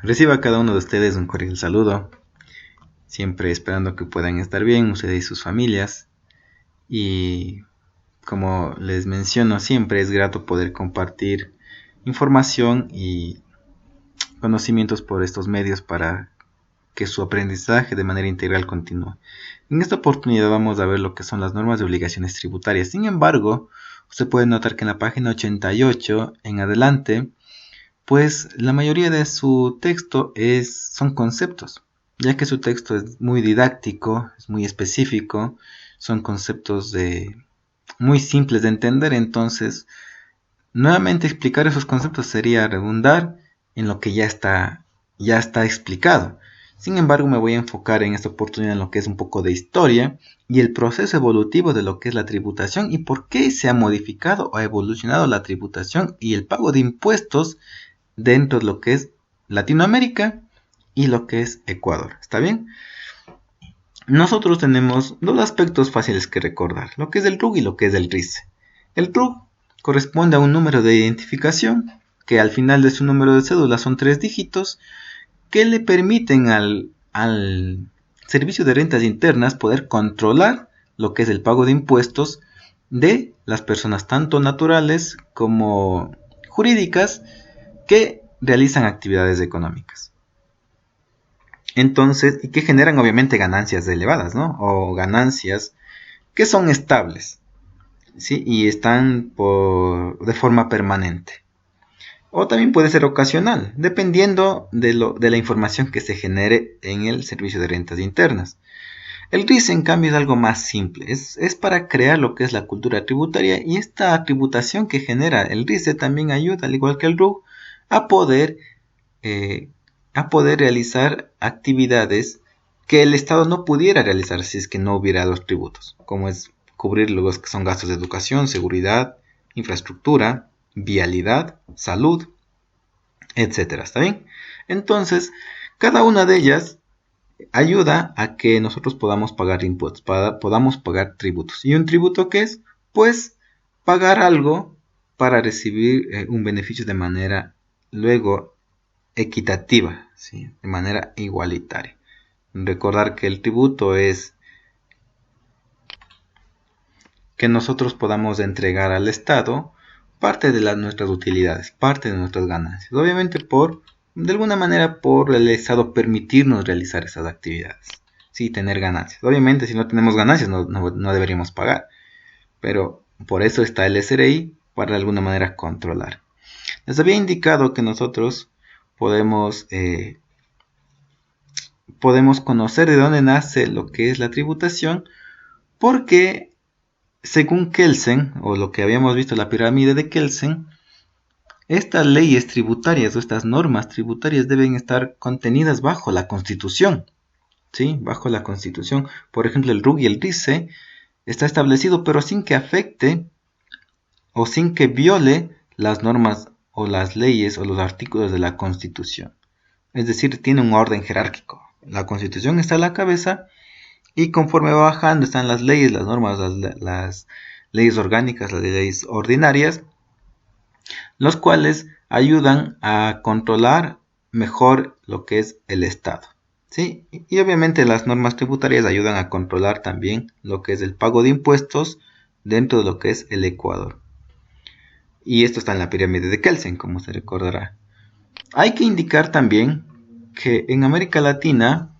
Reciba a cada uno de ustedes un cordial saludo, siempre esperando que puedan estar bien ustedes y sus familias. Y como les menciono, siempre es grato poder compartir información y conocimientos por estos medios para que su aprendizaje de manera integral continúe. En esta oportunidad vamos a ver lo que son las normas de obligaciones tributarias. Sin embargo, usted puede notar que en la página 88 en adelante, pues la mayoría de su texto son conceptos, ya que su texto es muy didáctico, es muy específico, son conceptos muy simples de entender. Entonces nuevamente explicar esos conceptos sería redundar en lo que ya está explicado. Sin embargo, me voy a enfocar en esta oportunidad en lo que es un poco de historia y el proceso evolutivo de lo que es la tributación y por qué se ha modificado o ha evolucionado la tributación y el pago de impuestos dentro de lo que es Latinoamérica y lo que es Ecuador. ¿Está bien? Nosotros tenemos dos aspectos fáciles que recordar, lo que es el RUC y lo que es el RICE. El RUC corresponde a un número de identificación que al final de su número de cédula son 3 dígitos que le permiten al Servicio de Rentas Internas poder controlar lo que es el pago de impuestos de las personas tanto naturales como jurídicas que realizan actividades económicas. Entonces, y que generan obviamente ganancias elevadas, ¿no? O ganancias que son estables, ¿sí? Y están de forma permanente. O también puede ser ocasional, dependiendo de la información que se genere en el Servicio de Rentas Internas. El RIS, en cambio, es algo más simple. Es para crear lo que es la cultura tributaria, y esta tributación que genera el RIS también ayuda, al igual que el RUC, a poder realizar actividades que el Estado no pudiera realizar si es que no hubiera los tributos, como es cubrir los que son gastos de educación, seguridad, infraestructura, vialidad, salud, etcétera. ¿Está bien? Entonces, cada una de ellas ayuda a que nosotros podamos pagar impuestos, podamos pagar tributos. ¿Y un tributo qué es? Pues pagar algo para recibir un beneficio de manera luego equitativa, ¿sí? De manera igualitaria. Recordar que el tributo es que nosotros podamos entregar al Estado parte de nuestras utilidades, parte de nuestras ganancias. Obviamente de alguna manera por el Estado permitirnos realizar esas actividades, sí, tener ganancias. Obviamente si no tenemos ganancias no deberíamos pagar, pero por eso está el SRI, para de alguna manera controlar. Les había indicado que nosotros podemos conocer de dónde nace lo que es la tributación, porque según Kelsen, o lo que habíamos visto en la pirámide de Kelsen, estas leyes tributarias o estas normas tributarias deben estar contenidas bajo la Constitución, ¿sí? Bajo la Constitución. Por ejemplo, el RUC y el RICE está establecido, pero sin que afecte o sin que viole las normas o las leyes o los artículos de la Constitución. Es decir, tiene un orden jerárquico. La Constitución está a la cabeza y conforme va bajando están las leyes, las normas, las leyes orgánicas, las leyes ordinarias, los cuales ayudan a controlar mejor lo que es el Estado, ¿sí? Y obviamente las normas tributarias ayudan a controlar también lo que es el pago de impuestos dentro de lo que es el Ecuador. Y esto está en la pirámide de Kelsen, como se recordará. Hay que indicar también que en América Latina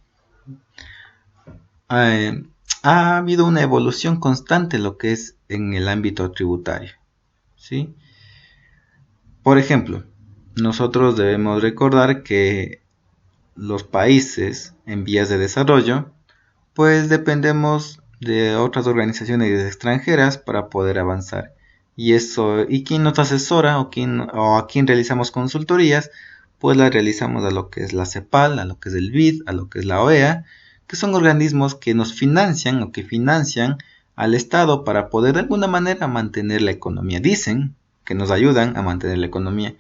ha habido una evolución constante en lo que es en el ámbito tributario, ¿sí? Por ejemplo, nosotros debemos recordar que los países en vías de desarrollo, pues dependemos de otras organizaciones extranjeras para poder avanzar. ¿Y quién nos asesora o a quién realizamos consultorías? Pues las realizamos a lo que es la CEPAL, a lo que es el BID, a lo que es la OEA, que son organismos que nos financian o que financian al Estado para poder de alguna manera mantener la economía. Dicen que nos ayudan a mantener la economía.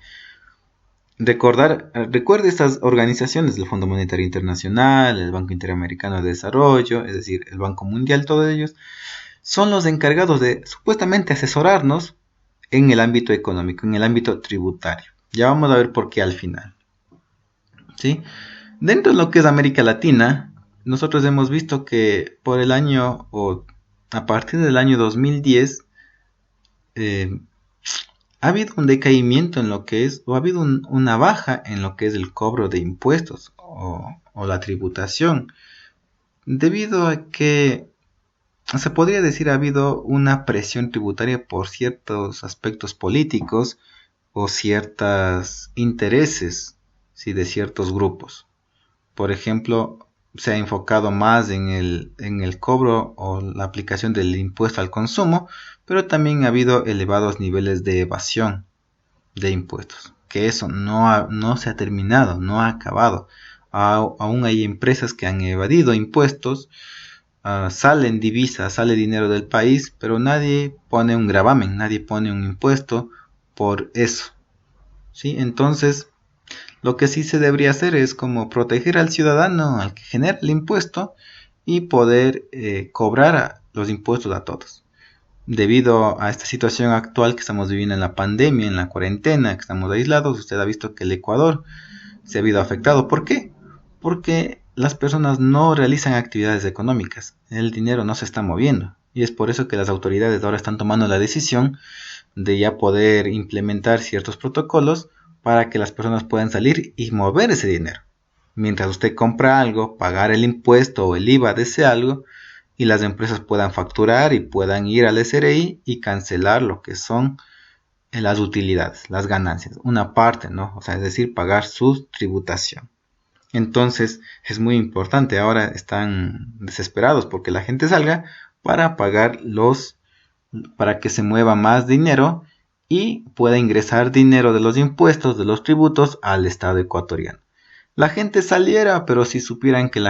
Recuerde estas organizaciones, el Fondo Monetario Internacional, el Banco Interamericano de Desarrollo, es decir, el Banco Mundial, todos ellos son los encargados de supuestamente asesorarnos en el ámbito económico, en el ámbito tributario. Ya vamos a ver por qué al final. ¿sí? Dentro de lo que es América Latina, nosotros hemos visto que por el año o a partir del año 2010 eh, ha habido un decaimiento en lo que es, o ha habido una baja en lo que es el cobro de impuestos o la tributación, debido a que se podría decir ha habido una presión tributaria por ciertos aspectos políticos o ciertos intereses, ¿sí? De ciertos grupos. Por ejemplo, se ha enfocado más en el cobro o la aplicación del impuesto al consumo, pero también ha habido elevados niveles de evasión de impuestos, que eso no se ha terminado, no ha acabado. Aún hay empresas que han evadido impuestos, salen divisas, sale dinero del país, pero nadie pone un gravamen, nadie pone un impuesto por eso, ¿sí? Entonces, lo que sí se debería hacer es como proteger al ciudadano, al que genera el impuesto, y poder cobrar los impuestos a todos. Debido a esta situación actual que estamos viviendo en la pandemia, en la cuarentena, que estamos aislados, usted ha visto que el Ecuador se ha visto afectado. ¿Por qué? Porque las personas no realizan actividades económicas, el dinero no se está moviendo. Y es por eso que las autoridades ahora están tomando la decisión de ya poder implementar ciertos protocolos para que las personas puedan salir y mover ese dinero. Mientras usted compra algo, pagar el impuesto o el IVA de ese algo, y las empresas puedan facturar y puedan ir al SRI y cancelar lo que son las utilidades, las ganancias, una parte, ¿no? O sea, es decir, pagar su tributación. Entonces es muy importante, ahora están desesperados porque la gente salga para pagar para que se mueva más dinero y pueda ingresar dinero de los impuestos, de los tributos al Estado ecuatoriano. La gente saliera, pero si supieran que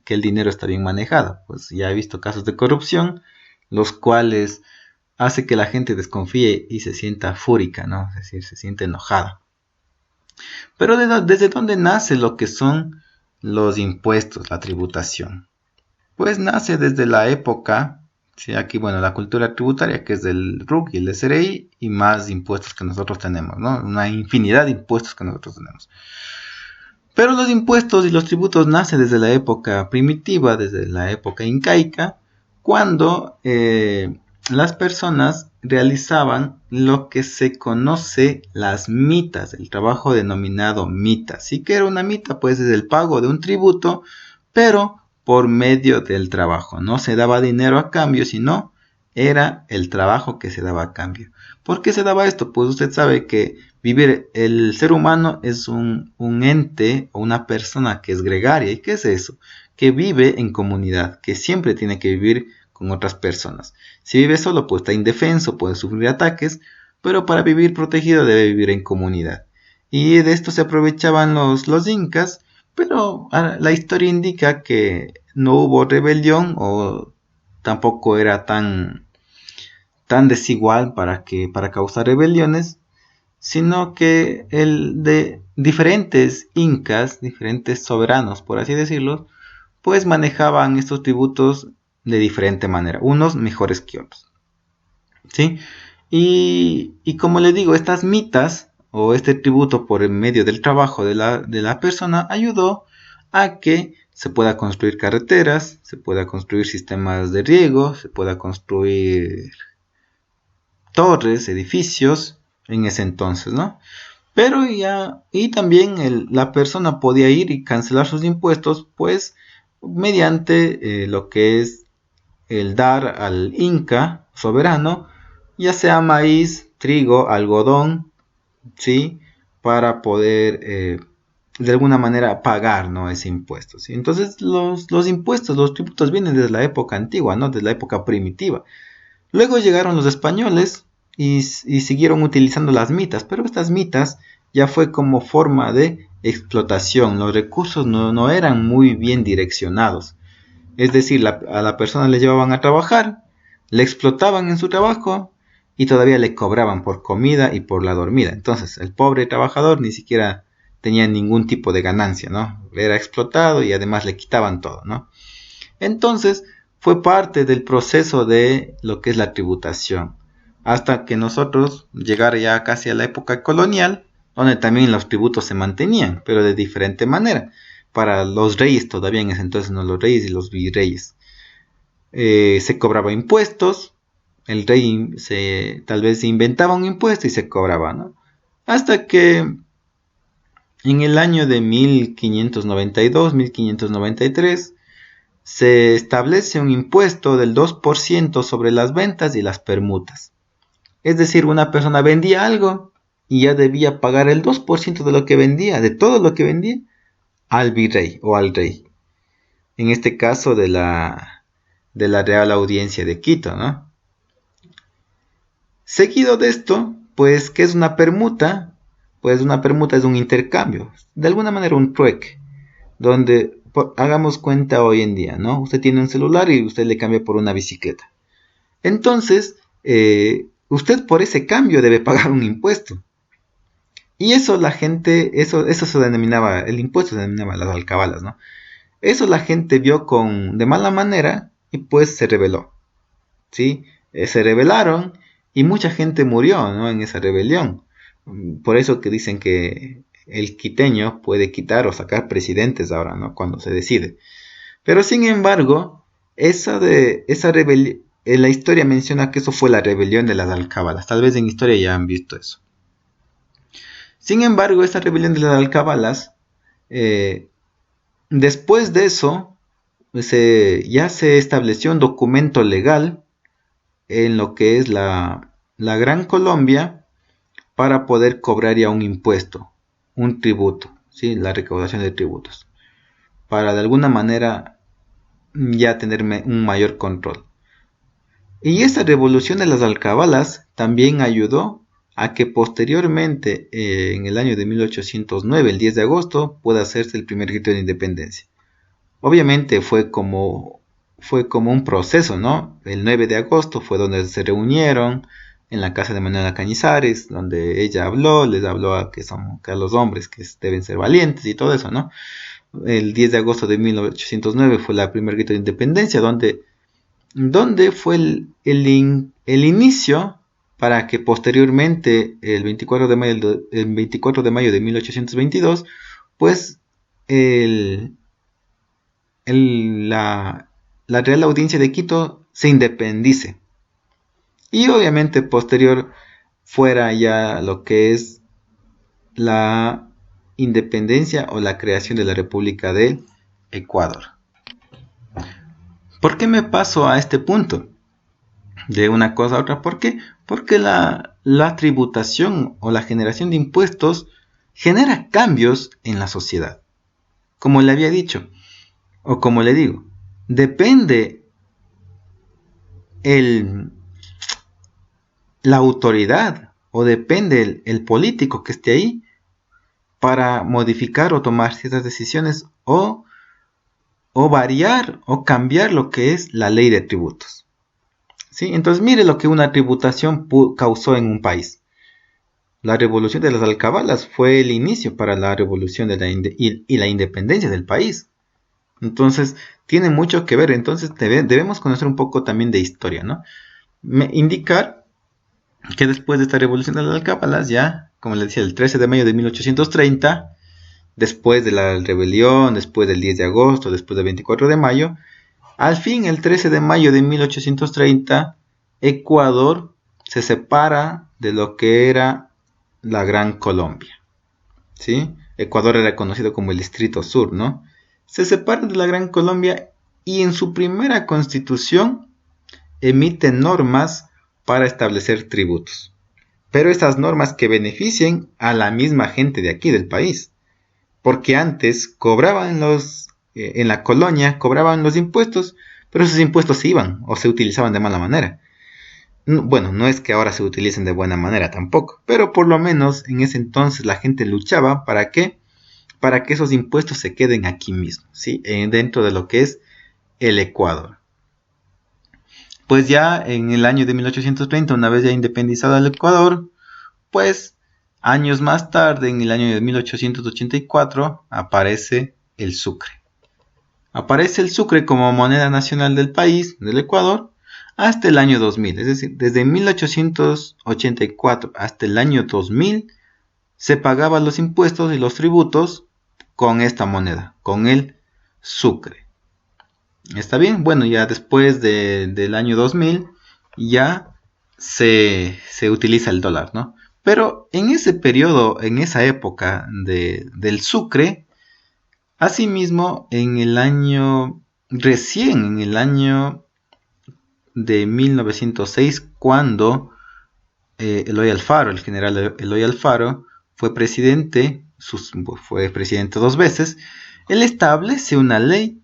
el dinero está bien manejado, pues ya he visto casos de corrupción, los cuales hace que la gente desconfíe y se sienta fúrica, ¿no? Es decir, se siente enojada. Pero ¿desde dónde nace lo que son los impuestos, la tributación? Pues nace desde la época, ¿sí? Aquí, bueno, la cultura tributaria, que es del RUC y el SRI, y más impuestos que nosotros tenemos, ¿no? Una infinidad de impuestos que nosotros tenemos. Pero los impuestos y los tributos nacen desde la época primitiva, desde la época incaica, cuando las personas realizaban lo que se conoce las mitas, el trabajo denominado mita. Sí que era una mita, pues es el pago de un tributo, pero por medio del trabajo. No se daba dinero a cambio, sino era el trabajo que se daba a cambio. ¿Por qué se daba esto? Pues usted sabe que el ser humano es un ente o una persona que es gregaria. ¿Y qué es eso? Que vive en comunidad, que siempre tiene que vivir con otras personas. Si vive solo, pues está indefenso, puede sufrir ataques, pero para vivir protegido debe vivir en comunidad. Y de esto se aprovechaban los incas, pero la historia indica que no hubo rebelión o tampoco era tan desigual para causar rebeliones, sino que el de diferentes incas, diferentes soberanos, por así decirlo, pues manejaban estos tributos de diferente manera, unos mejores que otros, ¿sí? Y como les digo, estas mitas o este tributo por el medio del trabajo de la persona ayudó a que se pueda construir carreteras, se pueda construir sistemas de riego, se pueda construir torres, edificios en ese entonces, ¿no? Pero y también la persona podía ir y cancelar sus impuestos, pues mediante lo que es el dar al inca soberano, ya sea maíz, trigo, algodón, ¿sí? Para poder de alguna manera pagar, ¿no? Ese impuesto, ¿sí? Entonces los impuestos, los tributos vienen desde la época antigua, ¿no? Desde la época primitiva. Luego llegaron los españoles y siguieron utilizando las mitas, pero estas mitas ya fue como forma de explotación. Los recursos no eran muy bien direccionados. Es decir, a la persona le llevaban a trabajar, le explotaban en su trabajo y todavía le cobraban por comida y por la dormida. Entonces, el pobre trabajador ni siquiera tenía ningún tipo de ganancia, ¿no? Era explotado y además le quitaban todo, ¿no? Entonces, fue parte del proceso de lo que es la tributación, hasta que nosotros llegara ya casi a la época colonial, donde también los tributos se mantenían, pero de diferente manera. Para los reyes todavía en ese entonces, no los reyes y los virreyes. Se cobraba impuestos, el rey tal vez se inventaba un impuesto y se cobraba, ¿no? Hasta que en el año de 1592, 1593, se establece un impuesto del 2% sobre las ventas y las permutas. Es decir, una persona vendía algo y ya debía pagar el 2% de lo que vendía, de todo lo que vendía, al virrey o al rey. En este caso de la Real Audiencia de Quito, ¿no? Seguido de esto, pues, ¿qué es una permuta? Pues una permuta es un intercambio, de alguna manera un trueque, donde hagamos cuenta hoy en día, ¿no? Usted tiene un celular y usted le cambia por una bicicleta. Entonces, usted por ese cambio debe pagar un impuesto. Y eso la gente, eso se denominaba, el impuesto se denominaba las alcabalas, ¿no? Eso la gente vio de mala manera y pues se rebeló, ¿sí? Se rebelaron y mucha gente murió, ¿no? En esa rebelión. Por eso que dicen que el quiteño puede quitar o sacar presidentes ahora, ¿no? Cuando se decide. Pero sin embargo, esa rebelión, en la historia menciona que eso fue la rebelión de las alcabalas. Tal vez en historia ya han visto eso. Sin embargo, esa rebelión de las alcabalas, después de eso, ya se estableció un documento legal en lo que es la Gran Colombia para poder cobrar ya un impuesto, un tributo, ¿sí? La recaudación de tributos, para de alguna manera ya tener un mayor control. Y esta revolución de las alcabalas también ayudó a que posteriormente, en el año de 1809, el 10 de agosto, pueda hacerse el primer grito de independencia. Obviamente fue como un proceso, ¿no? El 9 de agosto fue donde se reunieron en la casa de Manuela Cañizares, donde ella les habló a los hombres que deben ser valientes y todo eso, ¿no? El 10 de agosto de 1809 fue la primer grito de independencia, donde fue el inicio para que posteriormente, el 24 de mayo de 1822, pues la Real Audiencia de Quito se independice. Y obviamente posterior fuera ya lo que es la independencia o la creación de la República de Ecuador. ¿Por qué me paso a este punto? De una cosa a otra. ¿Por qué? Porque la tributación o la generación de impuestos genera cambios en la sociedad. Como le había dicho, o como le digo, depende la autoridad o depende el político que esté ahí para modificar o tomar ciertas decisiones o variar o cambiar lo que es la ley de tributos. ¿Sí? Entonces mire lo que una tributación causó en un país. La revolución de las alcabalas fue el inicio para la revolución y la independencia del país. Entonces tiene mucho que ver. Entonces debemos conocer un poco también de historia, ¿no? Indicar que después de esta revolución de las alcabalas, ya, como les decía, el 13 de mayo de 1830, después de la rebelión, después del 10 de agosto, después del 24 de mayo, al fin, el 13 de mayo de 1830, Ecuador se separa de lo que era la Gran Colombia, ¿sí? Ecuador era conocido como el Distrito Sur, ¿no? Se separa de la Gran Colombia y en su primera constitución emite normas para establecer tributos. Pero esas normas que beneficien a la misma gente de aquí del país. Porque antes cobraban en la colonia cobraban los impuestos, pero esos impuestos se iban o se utilizaban de mala manera. Bueno, no es que ahora se utilicen de buena manera tampoco, pero por lo menos en ese entonces la gente luchaba para que esos impuestos se queden aquí mismo, ¿sí? Dentro de lo que es el Ecuador. Pues ya en el año de 1830, una vez ya independizado el Ecuador, pues años más tarde, en el año de 1884, aparece el sucre. Aparece el sucre como moneda nacional del país, del Ecuador, hasta el año 2000. Es decir, desde 1884 hasta el año 2000 se pagaban los impuestos y los tributos con esta moneda, con el sucre. ¿Está bien? Bueno, ya después del año 2000 ya se utiliza el dólar, ¿no? Pero en ese periodo, en esa época del sucre, asimismo, recién en el año de 1906, cuando Eloy Alfaro, el general Eloy Alfaro, fue presidente 2 veces, él establece una ley.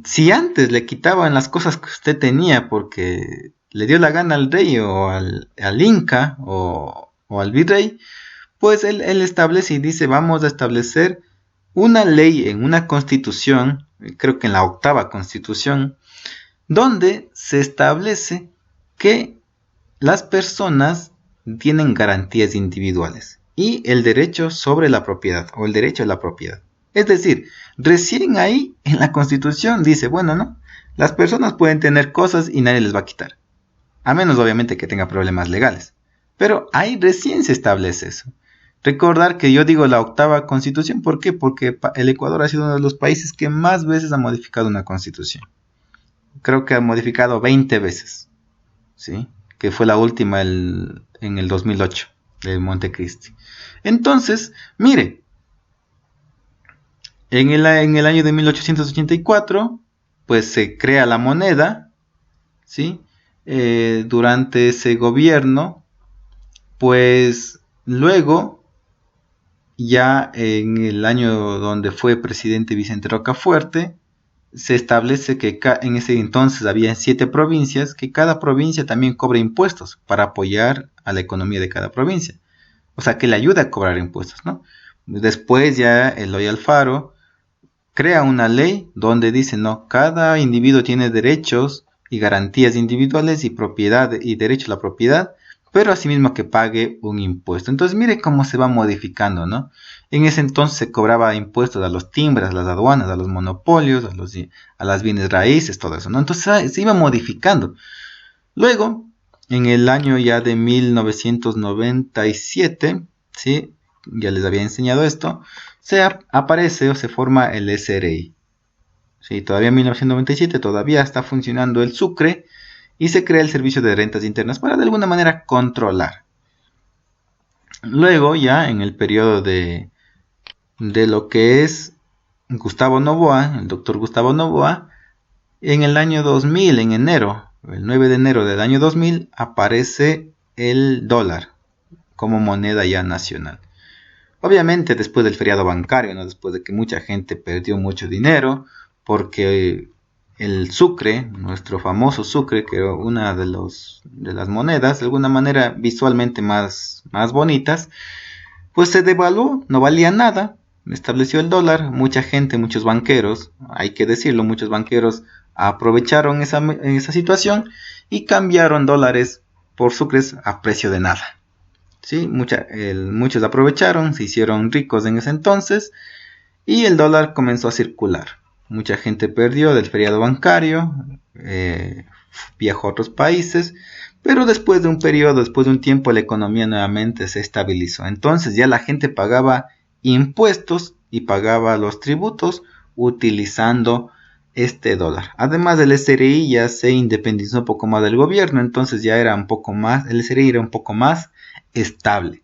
Si antes le quitaban las cosas que usted tenía porque le dio la gana al rey o al inca o al virrey, pues él establece y dice: vamos a establecer una ley en una constitución, creo que en la 8ª constitución, donde se establece que las personas tienen garantías individuales y el derecho sobre la propiedad, o el derecho a la propiedad. Es decir, recién ahí en la Constitución dice: bueno, no, las personas pueden tener cosas y nadie les va a quitar, a menos obviamente que tenga problemas legales. Pero ahí recién se establece eso. Recordar que yo digo la 8ª Constitución, ¿por qué? Porque el Ecuador ha sido uno de los países que más veces ha modificado una Constitución. Creo que ha modificado 20 veces, ¿sí? Que fue la última en el 2008, de Montecristi. Entonces, mire, en el año de 1884, pues se crea la moneda, ¿sí? Durante ese gobierno, pues luego, ya en el año donde fue presidente Vicente Rocafuerte, se establece que en ese entonces había 7 provincias, que cada provincia también cobra impuestos para apoyar a la economía de cada provincia. O sea, que le ayuda a cobrar impuestos, ¿no? Después ya Eloy Alfaro crea una ley donde dice: no, cada individuo tiene derechos y garantías individuales y propiedad y derecho a la propiedad, pero asimismo que pague un impuesto. Entonces mire cómo se va modificando, ¿no? En ese entonces se cobraba impuestos a los timbres, a las aduanas, a los monopolios, a las bienes raíces, todo eso, ¿no? Entonces se iba modificando. Luego, en el año ya de 1997, ¿sí? Ya les había enseñado esto, aparece o se forma el SRI. Sí, todavía en 1997 todavía está funcionando el sucre y se crea el Servicio de Rentas Internas para de alguna manera controlar. Luego ya en el periodo de lo que es Gustavo Noboa, el doctor Gustavo Noboa, en el año 2000, en enero, el 9 de enero del año 2000, aparece el dólar como moneda ya nacional. Obviamente después del feriado bancario, ¿no? Después de que mucha gente perdió mucho dinero, porque el sucre, nuestro famoso sucre, que era una de las monedas, de alguna manera visualmente más bonitas, pues se devaluó, no valía nada, estableció el dólar. Mucha gente, muchos banqueros, hay que decirlo, muchos banqueros aprovecharon esa situación y cambiaron dólares por sucres a precio de nada. ¿Sí? Muchos aprovecharon, se hicieron ricos en ese entonces y el dólar comenzó a circular. Mucha gente perdió del feriado bancario, viajó a otros países, pero después de un periodo, después de un tiempo, la economía nuevamente se estabilizó. Entonces ya la gente pagaba impuestos y pagaba los tributos utilizando este dólar. Además, el SRI ya se independizó un poco más del gobierno, entonces ya era un poco más, el SRI era un poco más estable.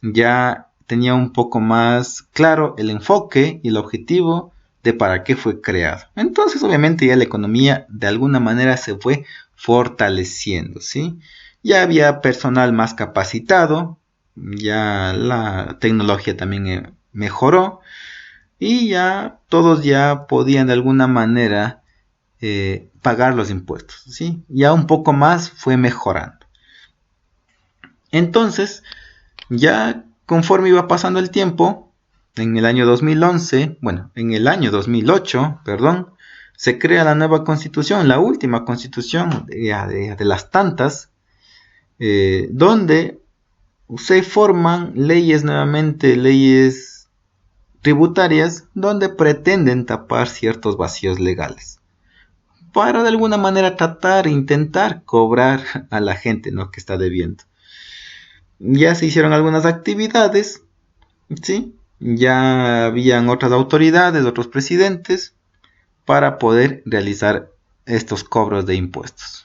Ya tenía un poco más claro el enfoque y el objetivo de para qué fue creado. Entonces, obviamente, ya la economía de alguna manera se fue fortaleciendo, ¿sí? Ya había personal más capacitado, ya la tecnología también mejoró y ya todos ya podían de alguna manera pagar los impuestos, ¿sí? Ya un poco más fue mejorando. Entonces, ya conforme iba pasando el tiempo, en el año 2008, se crea la nueva constitución, la última constitución de las tantas, donde se forman leyes nuevamente, leyes tributarias, donde pretenden tapar ciertos vacíos legales, para de alguna manera intentar cobrar a la gente, ¿no?, que está debiendo. Ya se hicieron algunas actividades Sí, ya habían otras autoridades, otros presidentes para poder realizar estos cobros de impuestos.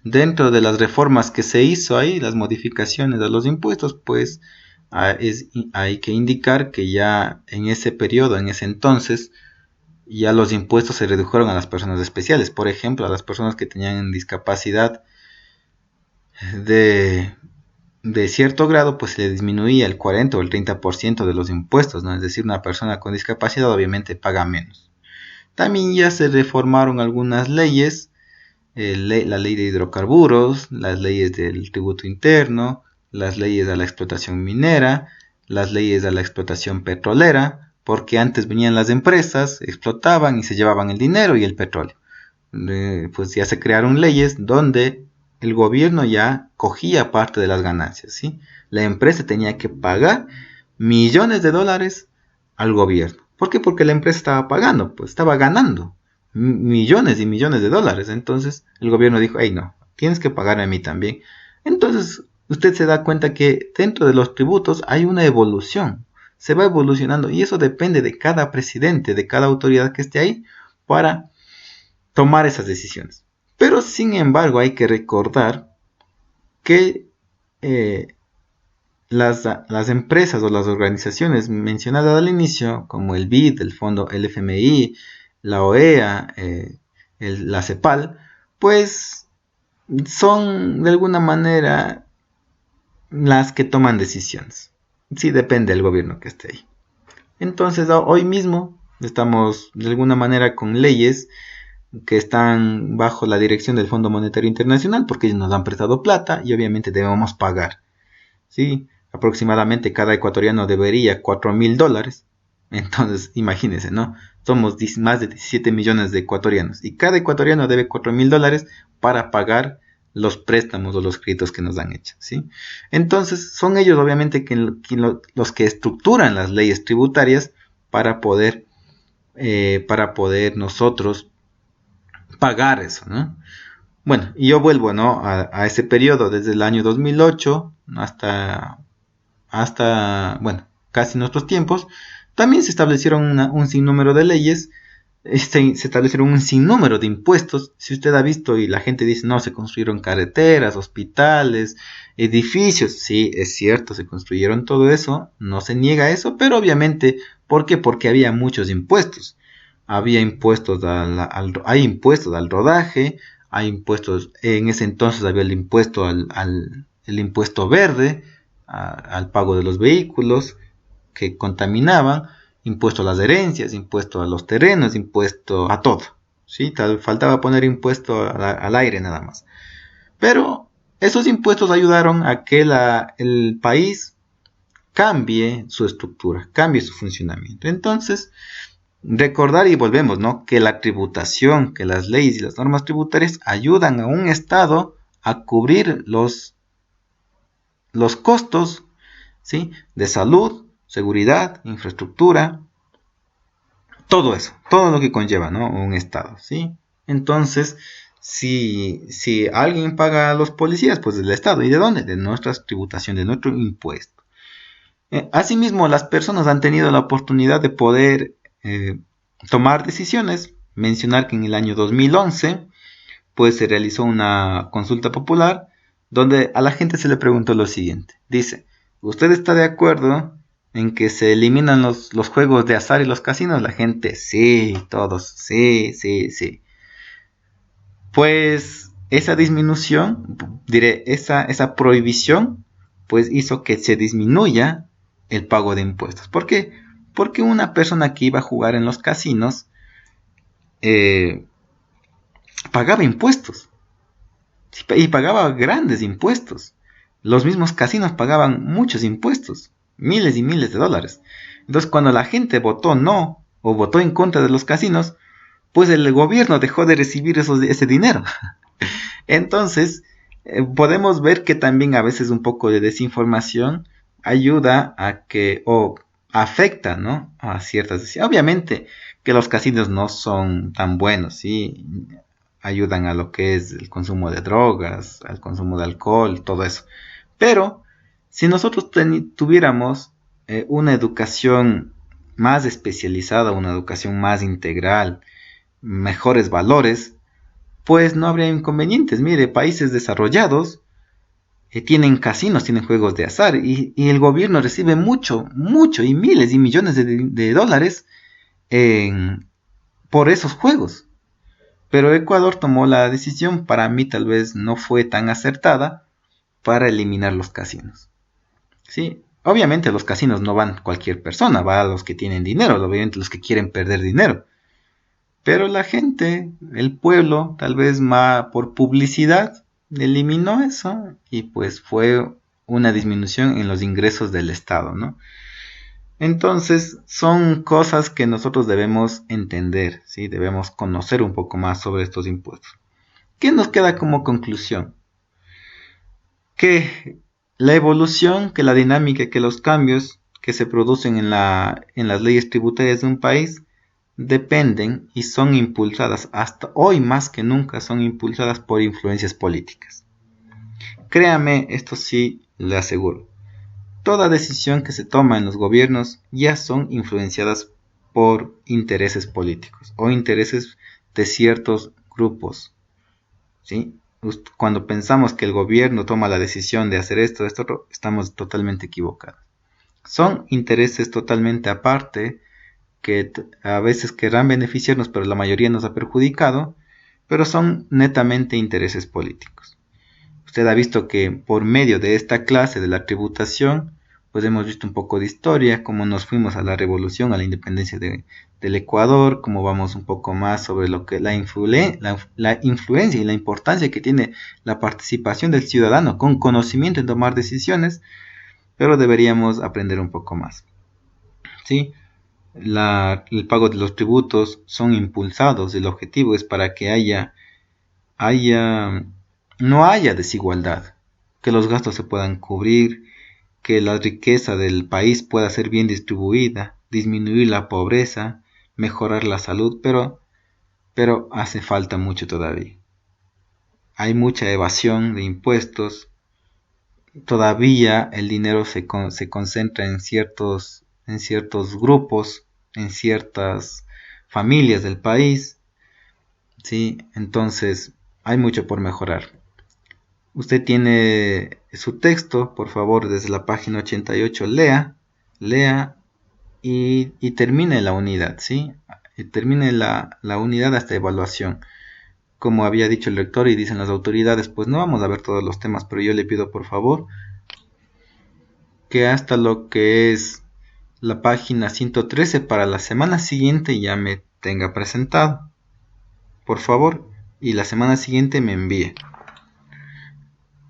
Dentro de las reformas que se hizo ahí, las modificaciones de los impuestos, pues hay que indicar que ya en ese periodo, en ese entonces, ya los impuestos se redujeron a las personas especiales. Por ejemplo, a las personas que tenían discapacidad de, de cierto grado, pues se le disminuía el 40 o el 30% de los impuestos, ¿no? Es decir, una persona con discapacidad obviamente paga menos. También ya se reformaron algunas leyes, la ley de hidrocarburos, las leyes del tributo interno, las leyes de la explotación minera, las leyes de la explotación petrolera, porque antes venían las empresas, explotaban y se llevaban el dinero y el petróleo. Pues ya se crearon leyes donde el gobierno ya cogía parte de las ganancias, ¿sí? La empresa tenía que pagar millones de dólares al gobierno. ¿Por qué? Porque la empresa estaba pagando, pues estaba ganando millones y millones de dólares. Entonces el gobierno dijo, hey, no, tienes que pagarme a mí también. Entonces usted se da cuenta que dentro de los tributos hay una evolución, se va evolucionando y eso depende de cada presidente, de cada autoridad que esté ahí para tomar esas decisiones. Pero sin embargo hay que recordar que las empresas o las organizaciones mencionadas al inicio, como el BID, el fondo, el FMI, la OEA, la CEPAL, pues son de alguna manera las que toman decisiones. Sí, depende del gobierno que esté ahí. Entonces, hoy mismo estamos de alguna manera con leyes que están bajo la dirección del Fondo Monetario Internacional porque ellos nos han prestado plata y obviamente debemos pagar. ¿Sí? Aproximadamente cada ecuatoriano debería $4,000. Entonces, imagínense, ¿no? Somos más de 17 millones de ecuatorianos y cada ecuatoriano debe $4,000 para pagar los préstamos o los créditos que nos han hecho, ¿sí? Entonces, son ellos obviamente los que estructuran las leyes tributarias para poder nosotros pagar eso, ¿no? Bueno, y yo vuelvo, ¿no? a ese periodo desde el año 2008 hasta, bueno, casi nuestros tiempos. También se establecieron un sinnúmero de leyes, se establecieron un sinnúmero de impuestos. Si usted ha visto y la gente dice, no, se construyeron carreteras, hospitales, edificios, sí, es cierto, se construyeron todo eso, no se niega eso, pero obviamente, ¿por qué? Porque había muchos impuestos. Había impuestos hay impuestos al rodaje, hay impuestos, en ese entonces había el impuesto el impuesto verde, al pago de los vehículos que contaminaban, impuesto a las herencias, impuesto a los terrenos, impuesto a todo. ¿Sí? Faltaba poner impuesto al aire nada más. Pero esos impuestos ayudaron a que el país cambie su estructura, cambie su funcionamiento. Entonces, recordar y volvemos, ¿no? Que la tributación, que las leyes y las normas tributarias ayudan a un Estado a cubrir los costos, ¿sí? De salud, seguridad, infraestructura, todo eso, todo lo que conlleva, ¿no? Un Estado, ¿sí? Entonces, si alguien paga a los policías, pues del Estado. ¿Y de dónde? De nuestras tributaciones, de nuestro impuesto. Asimismo, las personas han tenido la oportunidad de poder tomar decisiones. Mencionar que en el año 2011 pues se realizó una consulta popular donde a la gente se le preguntó lo siguiente. Dice, ¿usted está de acuerdo en que se eliminan los juegos de azar y los casinos? La gente, sí, todos, sí, sí, sí. Pues esa disminución, esa prohibición, pues hizo que se disminuya el pago de impuestos. ¿Por qué? Porque una persona que iba a jugar en los casinos pagaba impuestos y pagaba grandes impuestos. Los mismos casinos pagaban muchos impuestos, miles y miles de dólares. Entonces, cuando la gente votó no o votó en contra de los casinos, pues el gobierno dejó de recibir ese dinero. Entonces, podemos ver que también a veces un poco de desinformación ayuda a que, o afecta, ¿no? A ciertas decisiones. Obviamente que los casinos no son tan buenos, ¿sí? Ayudan a lo que es el consumo de drogas, al consumo de alcohol, todo eso. Pero Si nosotros tuviéramos una educación más especializada, una educación más integral, mejores valores, pues no habría inconvenientes. Mire, países desarrollados tienen casinos, tienen juegos de azar y el gobierno recibe mucho, mucho y miles y millones de dólares por esos juegos. Pero Ecuador tomó la decisión, para mí tal vez no fue tan acertada, para eliminar los casinos. ¿Sí? Obviamente los casinos no van cualquier persona, va a los que tienen dinero, obviamente los que quieren perder dinero. Pero la gente, el pueblo, tal vez más por publicidad, eliminó eso y pues fue una disminución en los ingresos del Estado, ¿no? Entonces son cosas que nosotros debemos entender, ¿sí? Debemos conocer un poco más sobre estos impuestos. ¿Qué nos queda como conclusión? Que la evolución, que la dinámica, que los cambios que se producen en las leyes tributarias de un país dependen y son impulsadas, hasta hoy más que nunca, son impulsadas por influencias políticas. Créame, esto sí le aseguro. Toda decisión que se toma en los gobiernos ya son influenciadas por intereses políticos o intereses de ciertos grupos, ¿sí? Cuando pensamos que el gobierno toma la decisión de hacer esto, estamos totalmente equivocados. Son intereses totalmente aparte que a veces querrán beneficiarnos, pero la mayoría nos ha perjudicado, pero son netamente intereses políticos. Usted ha visto que por medio de esta clase de la tributación, pues hemos visto un poco de historia, cómo nos fuimos a la revolución, a la independencia del Ecuador, cómo vamos un poco más sobre lo que la influencia y la importancia que tiene la participación del ciudadano con conocimiento en tomar decisiones, pero deberíamos aprender un poco más. ¿Sí? El pago de los tributos son impulsados, el objetivo es para que no haya desigualdad, que los gastos se puedan cubrir, que la riqueza del país pueda ser bien distribuida, disminuir la pobreza, mejorar la salud, pero hace falta mucho todavía. Hay mucha evasión de impuestos, todavía el dinero se concentra en ciertos grupos, en ciertas familias del país, ¿sí? Entonces hay mucho por mejorar. Usted tiene su texto, por favor, desde la página 88, lea y termine la unidad, ¿sí? Y termine la unidad hasta evaluación. Como había dicho el rector y dicen las autoridades, pues no vamos a ver todos los temas, pero yo le pido por favor que hasta lo que es la página 113 para la semana siguiente ya me tenga presentado, por favor, y la semana siguiente me envíe.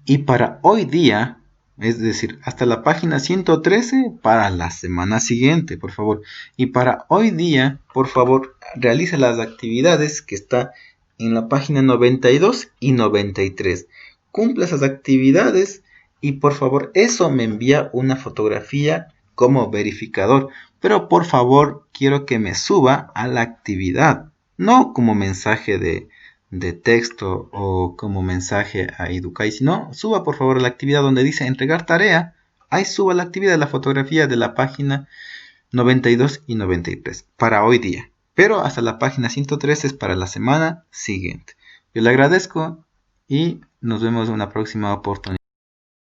Y para hoy día, es decir, hasta la página 113 para la semana siguiente, por favor. Y para hoy día, por favor, realice las actividades que está en la página 92 y 93. Cumple esas actividades y por favor, eso me envía una fotografía como verificador. Pero por favor, quiero que me suba a la actividad, no como mensaje de texto o como mensaje a Educay, sino suba por favor a la actividad donde dice entregar tarea, ahí suba la actividad, la fotografía de la página 92 y 93 para hoy día, pero hasta la página 113 es para la semana siguiente. Yo le agradezco y nos vemos en una próxima oportunidad.